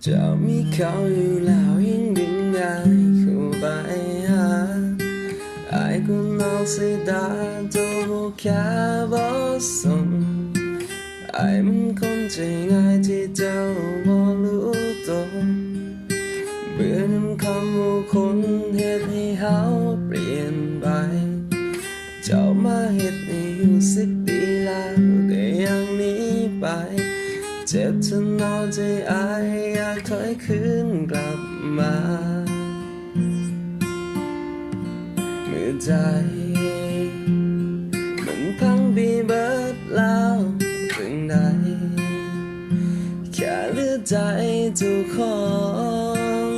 จะมีเขาอยู่แล้วยิ่งดึงได้เข้าไปหาไอ้คนนอกสายตาตัวบ่แค่บ่สนไอ้มันคนใจง่ายที่เจ้าบ่รู้ตัวเบื่อนำคำว่าคนเฮ็ดให้เฮาเปลี่ยนไปเจ้ามาเฮ็ดให้อยู่10 ปีแล้วก็ยังหนีไปเจ็บจนนอนใจอายอยากถอยคืนกลับมาเมื่อใจมันพังปีเบิดแล้วถึงใดแค่เหลือใจเจ้าของ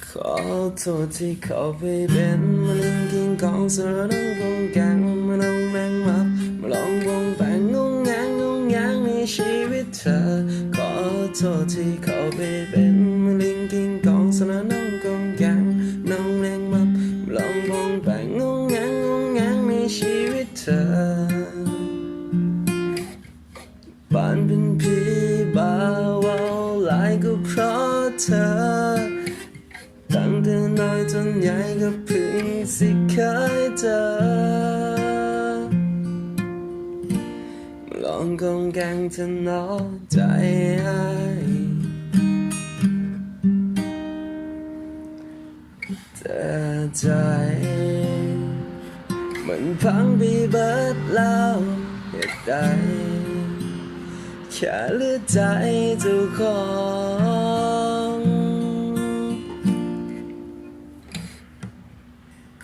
ขอโทษที่เขาไปเป็นมะเร็งกินของสารน้องกงกังมาน้องแมงมับมาลองวงแปงงงงางงงางในชีวิตเธอขอโทษที่เขาไปเป็นมะเร็งกินของสารน้องกงกังน้องแมงมับมาลองวงแปงงงงางในชีวิตเธอบ้านเป็นผีบ้าวาวหลายก็เพราะเธอตั้งแต่น้อยจนใหญ่ก็เพิ่งสิเคยเจอลองกองแกงเธอนอใจให้แต่ใจมันพังไปเบิดแล้วเหตุใดแค่เหลือใจเจ้าของ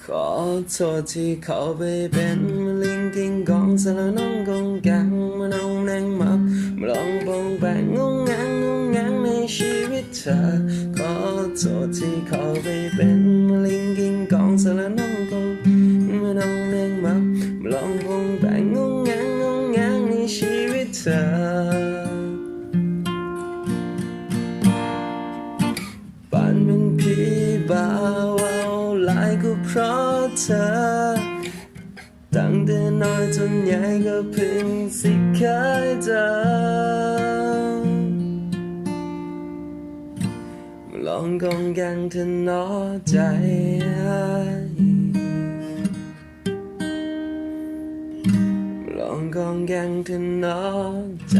ขอโทษที่เขาไปเป็นมะเร็งกินกองสารน้องกงกังมาน้องแนงมับมาลองปองแปงงงงางในชีวิตเธอขอโทษที่เขาไปเป็นมะเร็งกินกองสารน้องกงมาน้องแนงมับมาลองปองแปงงงงในชีวิตเธอบ้านเป็นผีบ้าวาวหลายก็เพราะเธอตั้งแต่น้อยจนใหญ่ก็เพิ่งสิเคยเจอมาลองกองกันเธอนอใจมาลองกองกันเธอนอใจ